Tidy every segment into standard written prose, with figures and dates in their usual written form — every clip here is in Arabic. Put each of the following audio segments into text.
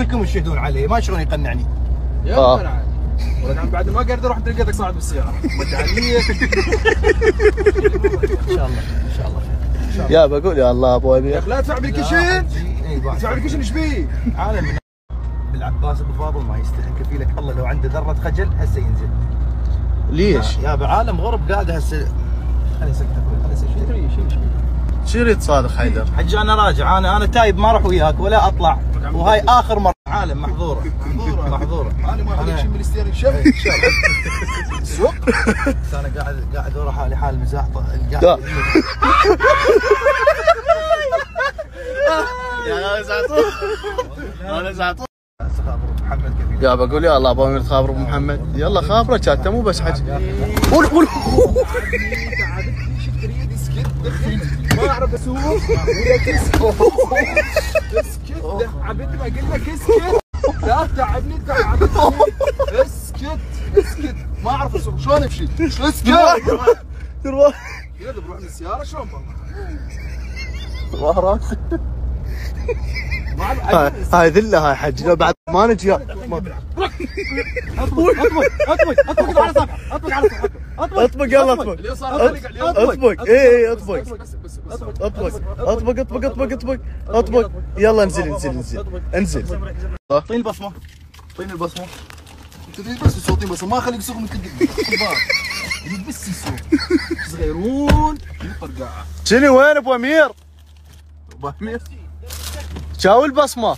كلكم تشهدون عليه، ما شلون يقنعني. يا ولد ولكن بعد ما قدر اروح تلقيتك صاعد بالسياره. مدعيك ان شاء الله ان شاء الله. يا بقول يا الله ابو امير لا تدفع بالكشن. تدفع بالكشن ايش بيه؟ عالم بالعباس ابو فاضل ما يستحق كفيلك الله لو عنده ذره خجل هسه ينزل. ليش؟ يا بعالم غرب قاعد هسه. خليني اسكتك خليني اسكتك. شو يريد صادق حيدر؟ حجي انا راجع انا تايب ما اروح وياك ولا اطلع وهاي اخر مره. عالم محظوره محظوره. انا ما اخليك شم الستيرنج شم. سوق. انا قاعد ورا حالي حال مزاح قاعد. يا زعطوه انا زعطوه. محمد كفيل. يا بقول يا الله ابو امير تخابر ابو محمد. يلا خابره كانت مو بس حكي. قول قول. ما اعرف اسوق اسكت. عبد ما قلت لك اسكت. لا تعبني تعبتني. اسكت اسكت ما اعرف اسوق شلون امشي. اسكت. تروح كذا بروح من السياره شلون والله راسي. هاي ذله هاي حج لو بعد ما نجي. اطبق على صفحه اطبق على صفحه اطبق يلا اطبق اطبق اي اطبق اطبق اطبق اطبق اطبق اطبق اطبق يلا انزل. اعطيني البصمه. اعطيني البصمه. انت بس صوتين بس ما اخليك تسوق من الكبار. بس يسوق صغيرون يطرقع. شنو وين ابو امير؟ ابو امير شاو البصمه.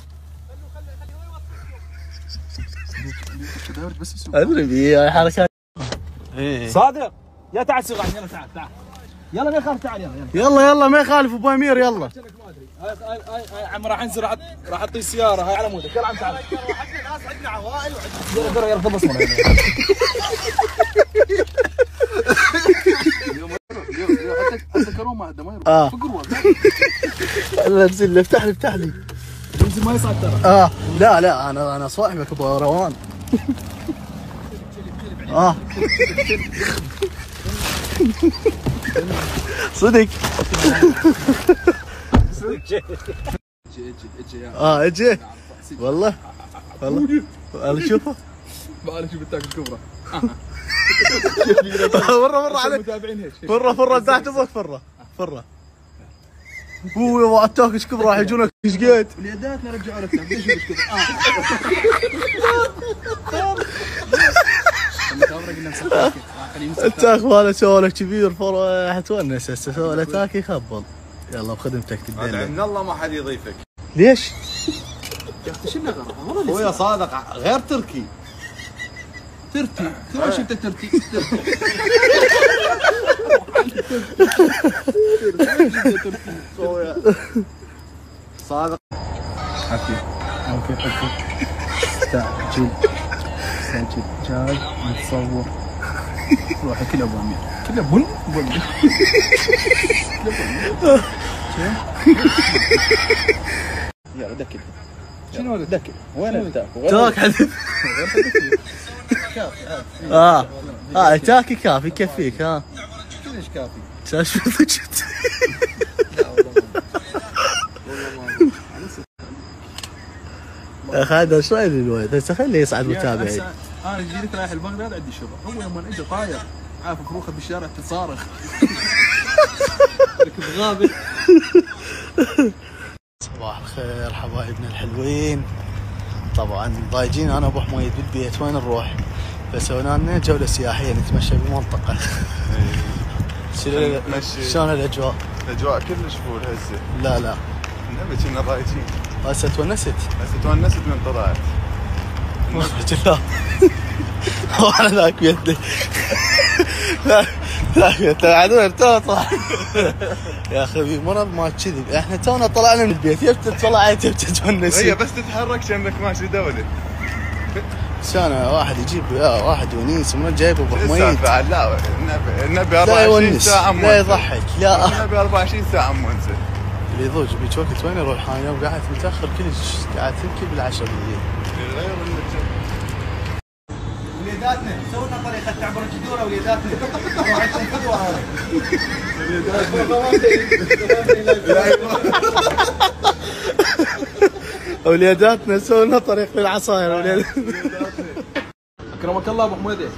ادري بي هاي حركات. صادق يا تعال سوق يلا تعال يلا ما يخالف تعال يلا ما يخالف ابو امير يلا. هاي عم راح انزل راح اعطي السياره هاي على مودك يلا عم تعال. ناس عندنا عوائل يلا خلص سكروا ما عنده ما يروح فقروا. انزل افتح لي انزل ما يصعد ترى. لا انا صاحبك ابو روان. صدق. اجي والله انا شوفه ما شوف التاك الكبرى. فره عليك المتابعين هيك فره تحت فره هو التاك ايش كبر راح يجونك ايش قد اليدات نرجعوا لك ليش ايش كبر. التاك ماله سوى كبير فرح تونس هسه سوى له تاك يخبل. يلا بخدمتك تدين. عند الله ما حد يضيفك. ليش؟ يا اختي شنو غرض؟ هو يا صادق غير تركي. ترتي شو شفت ترتي؟ صادق حكي اوكي حكي استعجل جاي نتصور روحي كله ابو امير كله بن يلا دكك شنو هذا دكك وين التاك؟ تاك حدث. تاكي كافي يكفيك ليش كافي؟ شفت يا اخي هذا شوي الولد هسه خليه يصعد متابعين. انا جيت رايح البغداد عندي شغل. هو يوم اجى طاير عارف فروخه بالشارع تتصارخ. ركب غابه. صباح الخير حبايبنا الحلوين. طبعا ضايجين انا وابو حميد بالبيت وين نروح؟ فسوينا لنا جوله سياحيه نتمشى بالمنطقه. شلون الاجواء؟ الاجواء كلش فول هسه. لا النبي كنا ضايجين. هسه تونست من طلعت. لا وانا ذاك بيدي. لا عدول تطلع يا اخي مرض ما كذب. احنا تونا طلعنا من البيت يبت طلعت تونس. هي بس تتحرك كأنك ماشي دوله. شلون واحد يجيب واحد ونيس ومن جايب ابو حميد. لا النبي 24 ساعه لا يضحك لا النبي 24 ساعه منزل. اللي يضوج بيك وقت وين يروح؟ انا يوم قاعد متاخر كلش قاعد تبكي بالعشاء بالليل. غير وليداتنا سوينا طريقه تعبر الجذوره وليداتنا عندكم قدوه هذه. اولياداتنا سووا لنا طريق للعصاير اولياد. اكرمك الله ابو حميده.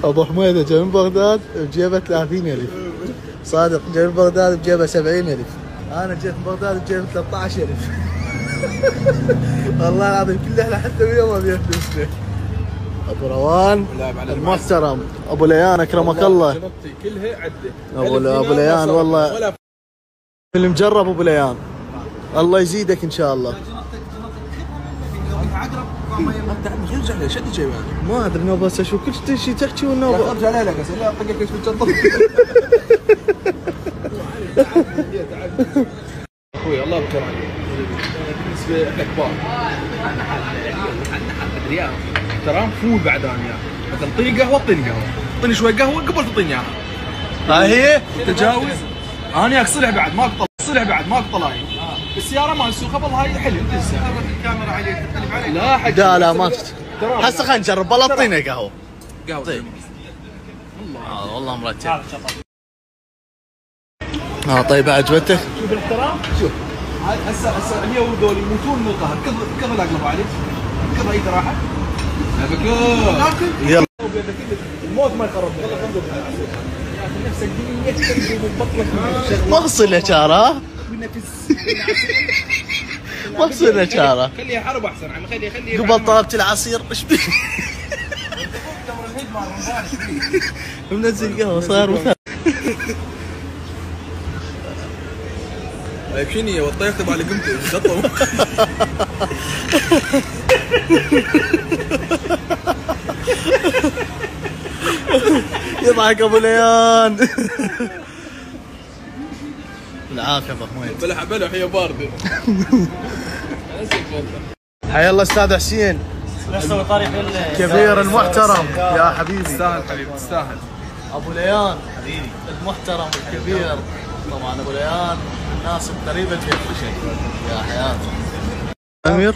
ابو حميده جاي من بغداد بجيبه 30,000. صادق جاي من بغداد بجيبه 70,000. انا جيت من بغداد بجيبه 13,000. والله العظيم كل احنا حتى اليوم ما بيها فلوسنا. ابو روان المحترم، ابو ليان اكرمك الله. شنطتي كلها عده. ابو ليان والله المجرب ابو ليان، الله يزيدك ان شاء الله. يرجع لي شد جيبان. ما ادري نوبه بس اشوف كل شيء تحكي والنوبه ارجع لها لك اسئله اطقك ايش بالشنطه. اخوي الله يذكر عليك. بالنسبه احنا كبار. عندنا حق ريال. ترى فول بعد انا وياك. مثلا اعطيني قهوه اعطيني قهوه. اعطيني شوي قهوه قبل تعطيني اياها. هاي هي تجاوز. انا وياك صلح بعد ماك طلع. صلح بعد ماك طلاي. بالسياره ما نسوق قبل هاي حلو انت السياره. الكاميرا عليك تقلب عليك. لا حق. لا ما هسه خلينا نجرب والله اعطينا قهوه. قهوه. طيب. والله مرتب. طيب عجبتك؟ شوف الاحترام شوف هسه هي وذول يموتون من القهر كثر اقلبوا عليك كثر اي راحه يلا الموت ما يقرب والله الحمد لله نفسك دنيا من بطلك ما خصنا شاره ما خصنا شاره خليها حرب احسن عم خليها قبل طلبت العصير ايش بي منزل قهوه صار وثار. طيب شنو هي والطيف تبع اللي قمت شطوا يضحك ابو ليان. العافيه ابو حميد. بلح بلح هي بارده. حيا الله استاذ حسين كبير المحترم يا حبيبي. تستاهل حبيبي تستاهل. ابو ليان حبيبي المحترم الكبير. طبعا ابو ليان الناس قريبه في كل شيء يا حياتي. امير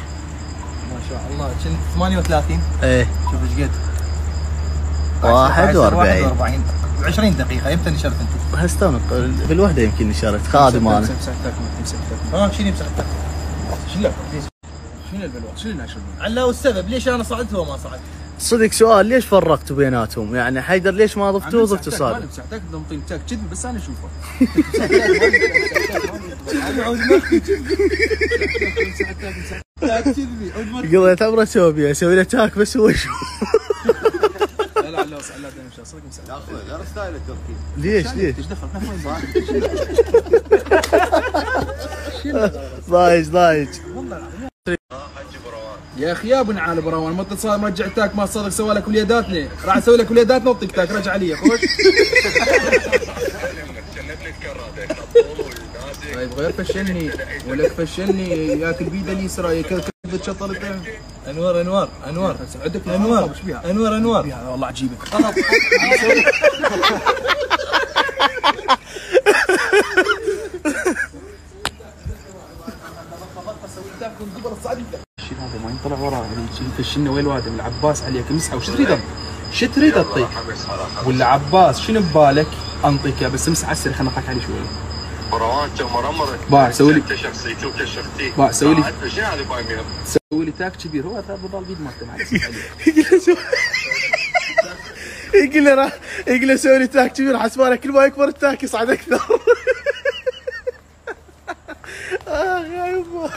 ما شاء الله كنت 38. ايه شوف ايش قد 41 20 دقيقة. امتى نشرت انت؟ هستونق بالوحده يمكن نشرت خادم انا. شنو مسحتك؟ شنو البلوه؟ شنو الناشر؟ علا والسبب ليش انا صعدت هو ما صعد؟ صدق سؤال ليش فرقتوا بيناتهم؟ يعني حيدر ليش ما ضفتوه ضفتوا صادق؟ انا مسحتك ضمطين تاك كذب بس انا اشوفه. قضيت عمره سوبيا اسوي له تاك بس هو يشوف. لا لا لا صدق مسحتك. يا اخوي غير ستايل التركي. ليش؟ ايش دخل؟ ضايج يا اخي يا ابن عالم روان ما تتصل مرجع تاك ما صدق سوى لك وليداتنا راح اسوي لك وليداتنا وطق تاك رجع لي خوش. طيب غير فشلني ولك فشلني ياكل بيده اليسرى كذبت شطرته. انوار عندك انوار والله عجيبك. الشيء هذا ما ينطلع وراه يعني يفشلنا وين الوادم العباس عليك مسحه وش تريد؟ شو تريد اعطيك؟ ولا عباس شنو ببالك؟ انطيك بس امسح عسر خلينا نضحك عليه شوي. مروان كم عمرك؟ باع سوي لي كشخصيتي وكشختي. باع سوي لي شنو هذا بايمير؟ سوي لي تاك كبير هو هذا بضل بيد مالته يقول له سوي لي تاك كبير حسباله كل ما يكبر التاك يصعد اكثر. يا يبا